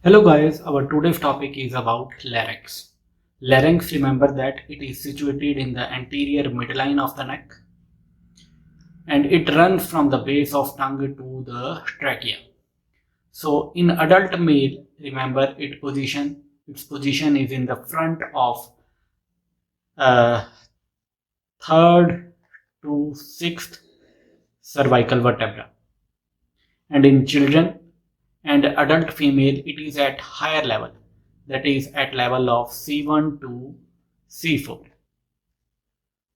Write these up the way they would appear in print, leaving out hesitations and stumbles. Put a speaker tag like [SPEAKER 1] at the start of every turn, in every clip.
[SPEAKER 1] Hello guys, our today's topic is about larynx. Larynx, remember that it is situated in the anterior midline of the neck and it runs from the base of tongue to the trachea. So in adult male, remember its position is in the front of uh, third to sixth cervical vertebra. And in children and adult female, it is at higher level, that is at level of C1 to C4.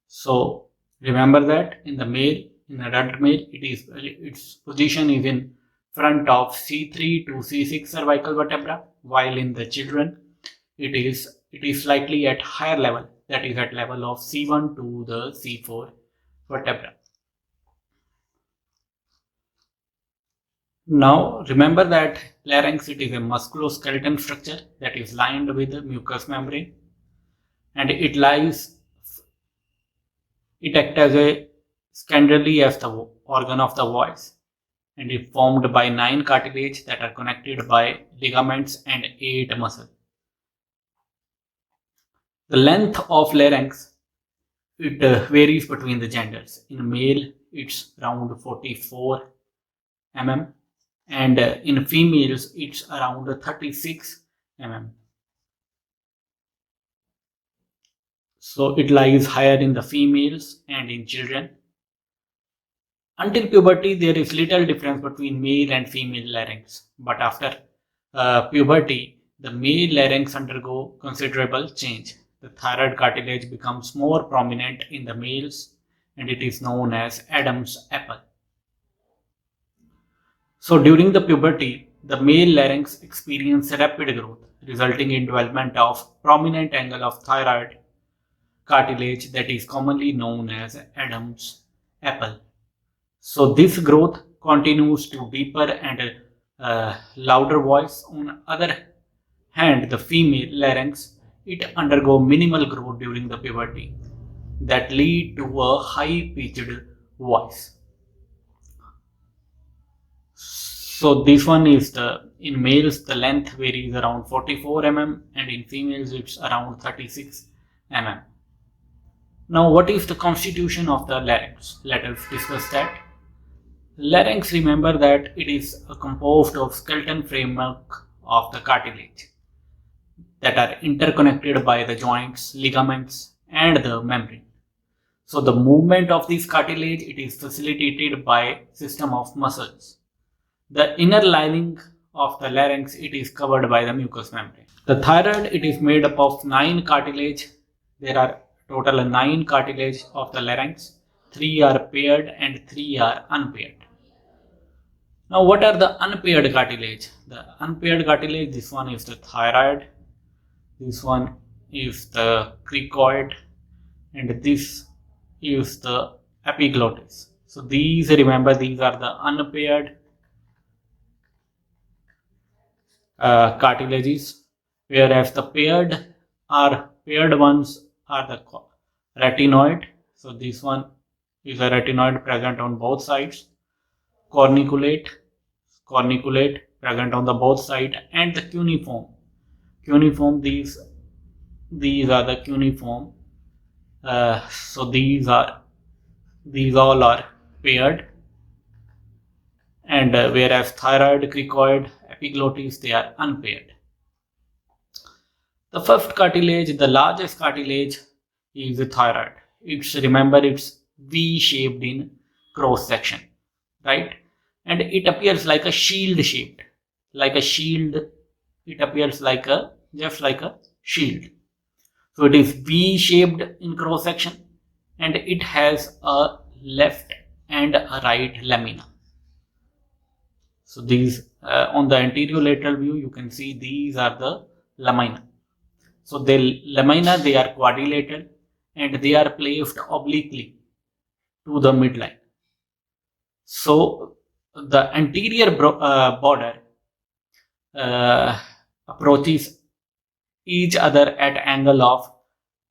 [SPEAKER 1] So remember that in adult male, its position is in front of C3 to C6 cervical vertebra, while in the children it is slightly at higher level, that is at level of C1 to the C4 vertebra. Now remember that larynx, it is a musculoskeletal structure that is lined with the mucous membrane, and it acts as a secondary as the organ of the voice, and is formed by 9 cartilage that are connected by ligaments and 8 muscles. The length of larynx, it varies between the genders. In male, it's around 44 mm, and in females, it's around 36 mm. So it lies higher in the females and in children. Until puberty, there is little difference between male and female larynx, but after puberty, the male larynx undergo considerable change. The thyroid cartilage becomes more prominent in the males, and it is known as Adam's apple. So during the puberty, the male larynx experiences rapid growth, resulting in development of prominent angle of thyroid cartilage that is commonly known as Adam's apple. So this growth continues to deeper and louder voice. On other hand, the female larynx, it undergo minimal growth during the puberty that lead to a high pitched voice. So this one is in males the length varies around 44 mm and in females it's around 36 mm. Now what is the constitution of the larynx? Let us discuss that. Larynx, remember that it is composed of skeleton framework of the cartilage that are interconnected by the joints, ligaments and the membrane. So the movement of this cartilage, it is facilitated by system of muscles. The inner lining of the larynx, it is covered by the mucous membrane. The thyroid, it is made up of 9 cartilage. There are total 9 cartilage of the larynx. 3 are paired and 3 are unpaired. Now what are the unpaired cartilage? The unpaired cartilage, this one is the thyroid, this one is the cricoid, and this is the epiglotis. So these, remember, these are the unpaired cartilages, whereas the paired ones are the retinoid. So this one is a retinoid present on both sides. Corniculate present on the both sides, and the cuneiform. These are the cuneiform. So these all are paired, and whereas thyroid, cricoid, epiglotis, they are unpaired. The first cartilage, the largest cartilage, is the thyroid. It's V-shaped in cross section, right? And it appears like a shield shaped, It appears just like a shield. So it is V-shaped in cross section, and it has a left and a right lamina. So these on the anterior lateral view, you can see these are the lamina. So the lamina, they are quadrilateral and they are placed obliquely to the midline. So the anterior border approaches each other at angle of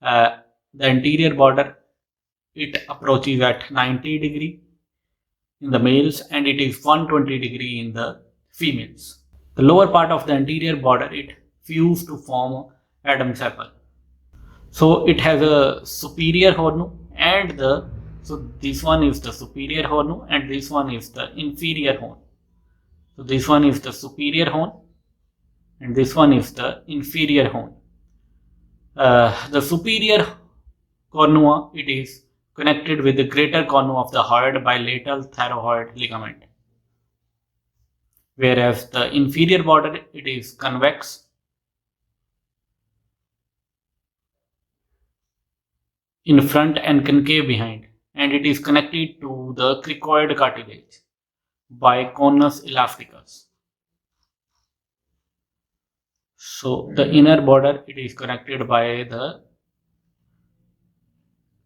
[SPEAKER 1] the anterior border, it approaches at 90 degree in the males and it is 120 degree in the females. The lower part of the anterior border, it fused to form Adam's apple. So it has a superior horn and so this one is the superior horn and this one is the inferior horn. So this one is the superior horn and this one is the inferior horn. The superior cornua, it is connected with the greater cornua of the hyoid by lateral thyroid ligament, whereas the inferior border, it is convex in front and concave behind, and it is connected to the cricoid cartilage by conus elasticus. So the inner border, it is connected by the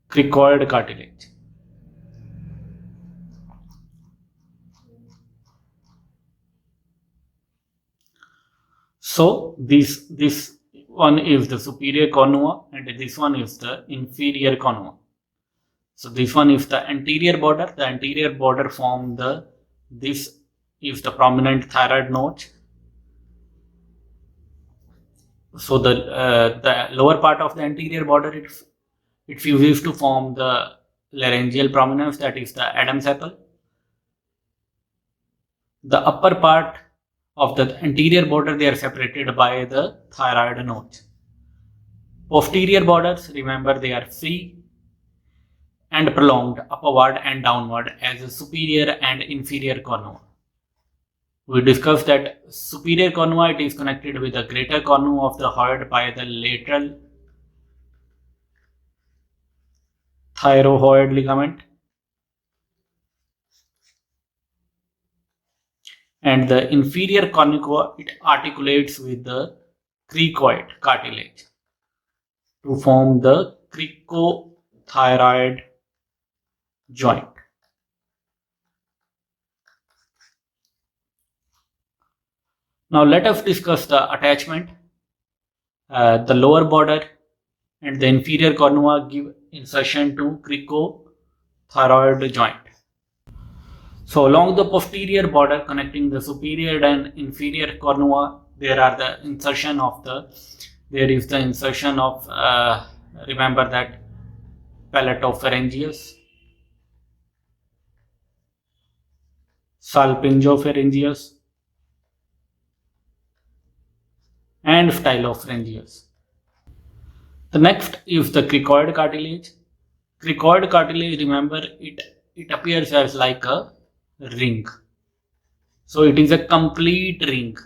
[SPEAKER 1] cricoid cartilage. So this one is the superior cornua and this one is the inferior cornua. So this one is the anterior border. The anterior border form this is the prominent thyroid notch. So the lower part of the anterior border, it fuses to form the laryngeal prominence, that is the Adam's apple. The upper part of the anterior border, they are separated by the thyroid notch. Posterior borders, remember, they are free and prolonged upward and downward as a superior and inferior cornua. We discussed that superior cornua, it is connected with the greater cornua of the hyoid by the lateral thyroid ligament, and the inferior cornicua, it articulates with the cricoid cartilage to form the cricothyroid joint. Now let us discuss the attachment. The lower border and the inferior cornua give insertion to cricothyroid joint. So along the posterior border connecting the superior and inferior cornua, there is the insertion of remember that palatopharyngeus, salpingopharyngeus and stylopharyngeus. The next is the cricoid cartilage. Cricoid cartilage, remember, it appears as like a ring. So it is a complete ring.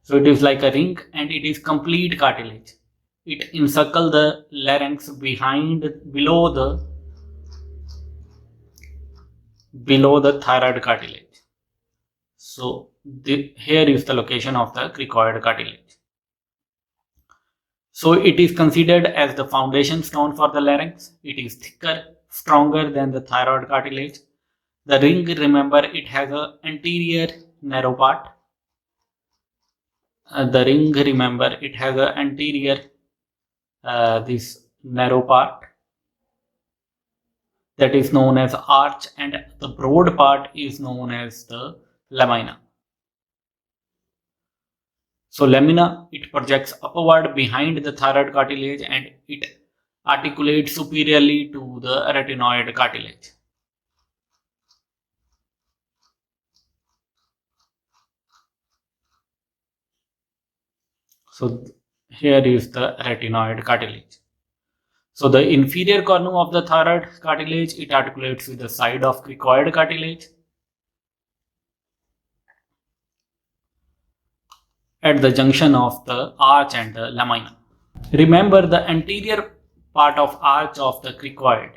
[SPEAKER 1] So it is like a ring and it is complete cartilage. It encircles the larynx below the thyroid cartilage. So here is the location of the cricoid cartilage. So it is considered as the foundation stone for the larynx. It is thicker, stronger than the thyroid cartilage. The ring, remember, it has an anterior narrow part. The ring, remember, it has an anterior this narrow part that is known as arch, and the broad part is known as the lamina. So lamina, it projects upward behind the thyroid cartilage and it articulates superiorly to the arytenoid cartilage. So here is the arytenoid cartilage. So the inferior cornua of the thyroid cartilage, it articulates with the side of cricoid cartilage at the junction of the arch and the lamina. Remember the anterior part of arch of the cricoid.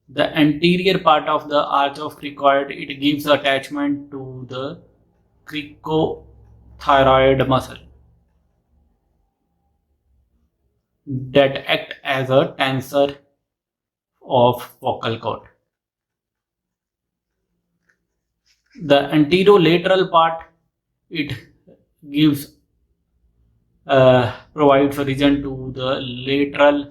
[SPEAKER 1] The anterior part of the arch of cricoid, it gives attachment to the cricothyroid muscle that act as a tensor of vocal cord. The anterolateral part, it gives provides a region to the lateral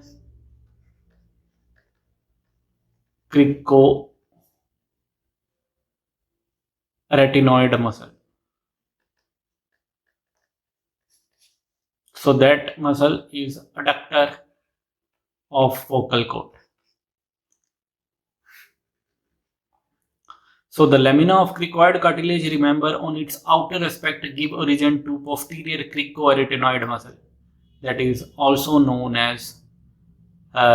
[SPEAKER 1] cricoarytenoid muscle. So that muscle is adductor of vocal cord. So the lamina of cricoid cartilage, remember, on its outer aspect give origin to posterior cricoarytenoid muscle, that is also known as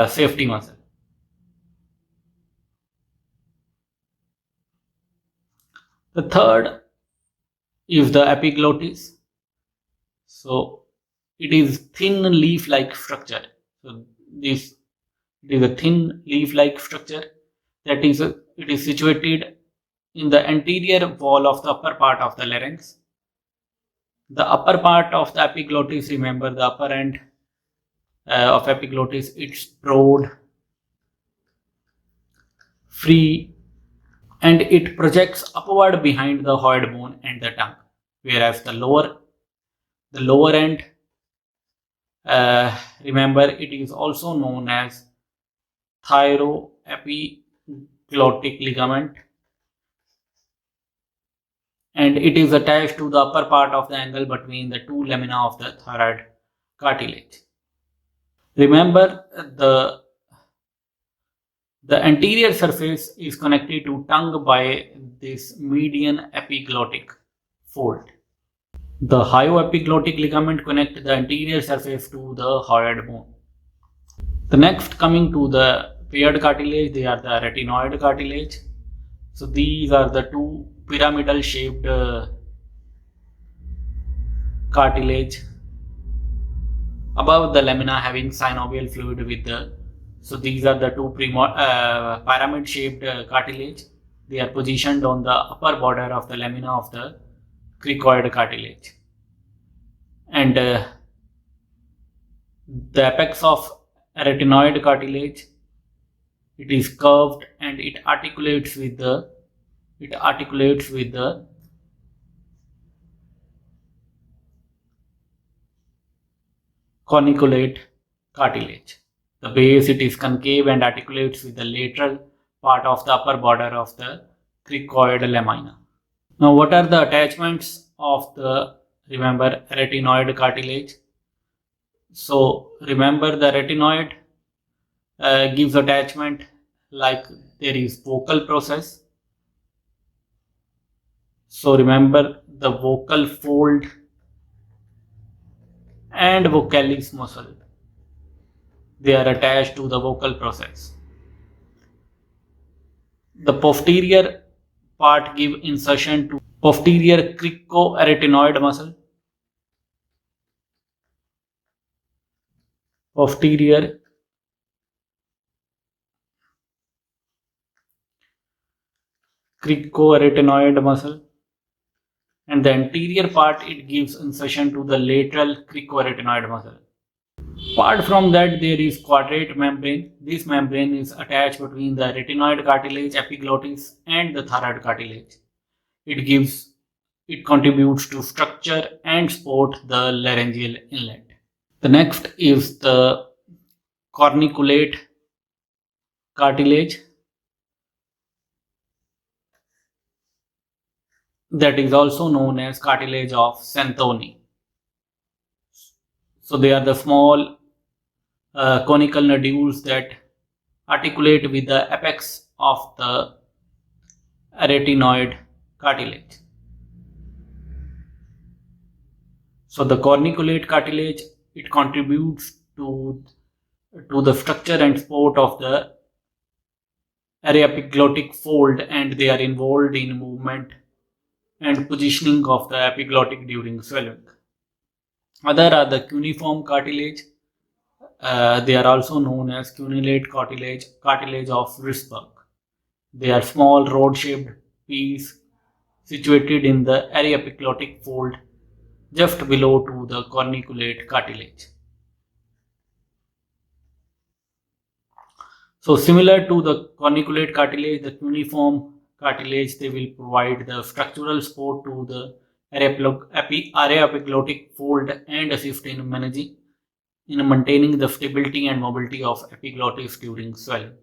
[SPEAKER 1] safety muscle. The third is the epiglottis. So it is thin leaf-like structure. So this is a thin leaf-like structure that is it is situated in the anterior wall of the upper part of the larynx. The upper part of the epiglottis, remember the upper end of epiglottis, it's broad, free, and it projects upward behind the hyoid bone and the tongue, whereas the lower end, remember, it is also known as thyroepiglottic ligament, and it is attached to the upper part of the angle between the two lamina of the thyroid cartilage. Remember, the anterior surface is connected to tongue by this median epiglottic fold. The hyoepiglottic ligament connects the anterior surface to the hyoid bone. The next, coming to the paired cartilage, they are the retinoid cartilage. So these are the two pyramidal shaped cartilage above the lamina having synovial fluid with the. So these are the two pyramid shaped cartilage. They are positioned on the upper border of the lamina of the cricoid cartilage. And the apex of retinoid cartilage, it is curved and it articulates with the corniculate cartilage. The base, it is concave and articulates with the lateral part of the upper border of the cricoid lamina. Now, what are the attachments of the, remember, retinoid cartilage? So remember, the retinoid gives attachment like there is vocal process. So remember, the vocal fold and vocalis muscle, they are attached to the vocal process. The posterior part give insertion to posterior cricoarytenoid muscle. Posterior cricoarytenoid muscle, and the anterior part, it gives insertion to the lateral cricoarytenoid muscle. Apart from that, there is quadrate membrane. This membrane is attached between the retinoid cartilage, epiglottis, and the thyroid cartilage. It contributes to structure and support the laryngeal inlet. The next is the corniculate cartilage, that is also known as cartilage of Santoni. So they are the small conical nodules that articulate with the apex of the retinoid cartilage. So the corniculate cartilage, it contributes to the structure and support of the epiglottic fold, and they are involved in movement and positioning of the epiglottic during swallowing. Other are the cuneiform cartilage. They are also known as corniculated cartilage of Risberg. They are small rod-shaped piece situated in the epiglottic fold just below to the corniculate cartilage. So similar to the corniculate cartilage, the cuneiform cartilage, they will provide the structural support to the epiglottic fold and assist in maintaining the stability and mobility of epiglottis during swelling.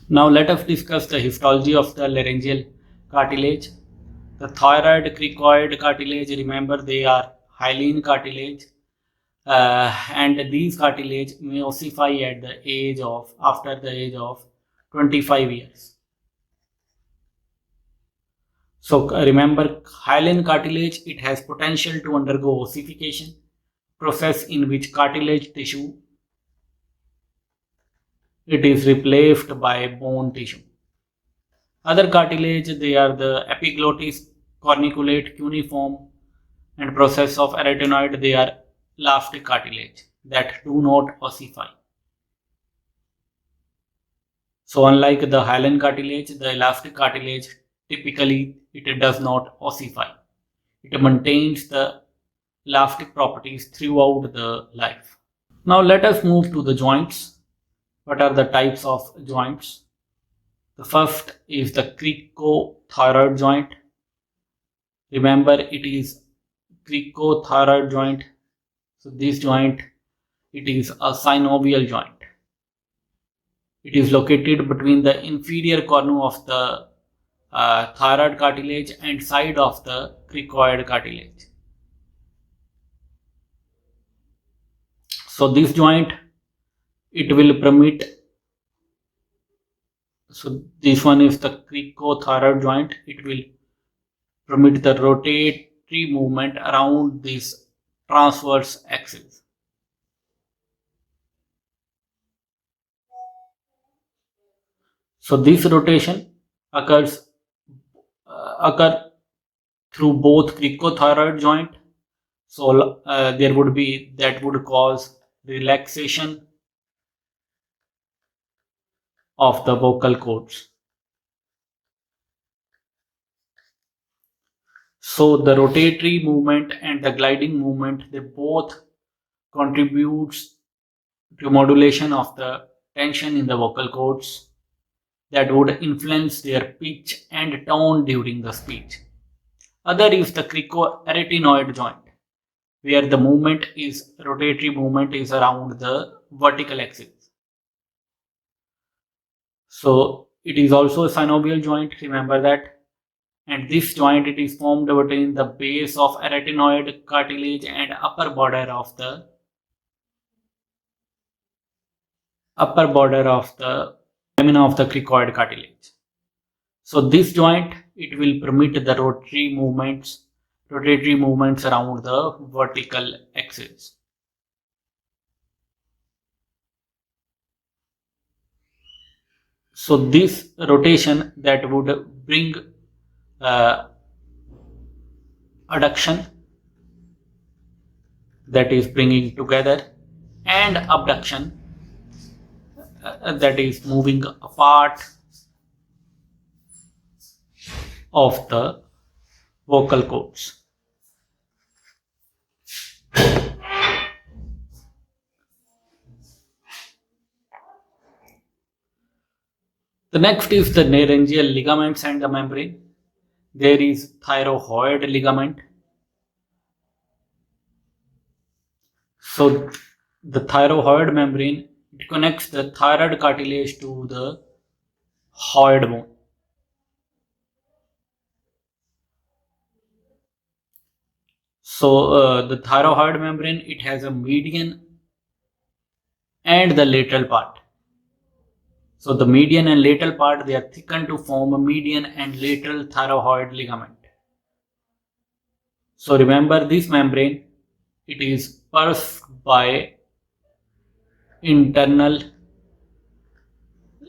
[SPEAKER 1] Now let us discuss the histology of the laryngeal cartilage. The thyroid cricoid cartilage, remember, they are hyaline cartilage. and these cartilage may ossify at the age of after the age of 25 years. So remember, hyaline cartilage, it has potential to undergo ossification, process in which cartilage tissue it is replaced by bone tissue. Other cartilage, they are the epiglotis, corniculate, cuneiform, and process of arytenoid, they are elastic cartilage that do not ossify. So unlike the hyaline cartilage, the elastic cartilage typically it does not ossify. It maintains the elastic properties throughout the life. Now let us move to the joints. What are the types of joints? The first is the cricothyroid joint. Remember, it is cricothyroid joint. So this joint, it is a synovial joint. It is located between the inferior cornu of the thyroid cartilage and side of the cricoid cartilage. So this joint, it will permit, so this one is the cricothyroid joint, it will permit the rotatory movement around this transverse axis. So this rotation occur through both cricothyroid joint. So there would be, that would cause relaxation of the vocal cords. So the rotatory movement and the gliding movement, they both contributes to modulation of the tension in the vocal cords that would influence their pitch and tone during the speech. Other is the cricoarytenoid joint, where the movement is, rotatory movement is around the vertical axis. So it is also a synovial joint, remember that. And this joint, it is formed between the base of arytenoid cartilage and upper border of the lamina of the cricoid cartilage. So this joint, it will permit the rotatory movements around the vertical axis. So this rotation that would bring adduction, that is bringing together, and abduction, that is moving apart of the vocal cords. The next is the laryngeal ligaments and the membrane. There is thyroid ligament. So the thyroid membrane, it connects the thyroid cartilage to the hyoid bone. So the thyroid membrane, it has a median and the lateral part. So the median and lateral part, they are thickened to form a median and lateral thyroid ligament. So remember, this membrane, it is pierced by internal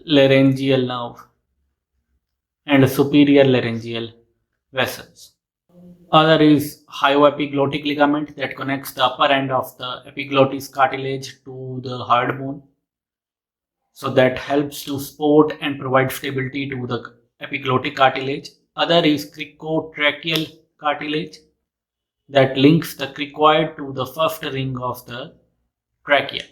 [SPEAKER 1] laryngeal nerve and superior laryngeal vessels. Other is hyoepiglotic ligament that connects the upper end of the epiglotis cartilage to the hyoid bone. So that helps to support and provide stability to the epiglotic cartilage. Other is cricotracheal cartilage that links the cricoid to the first ring of the trachea.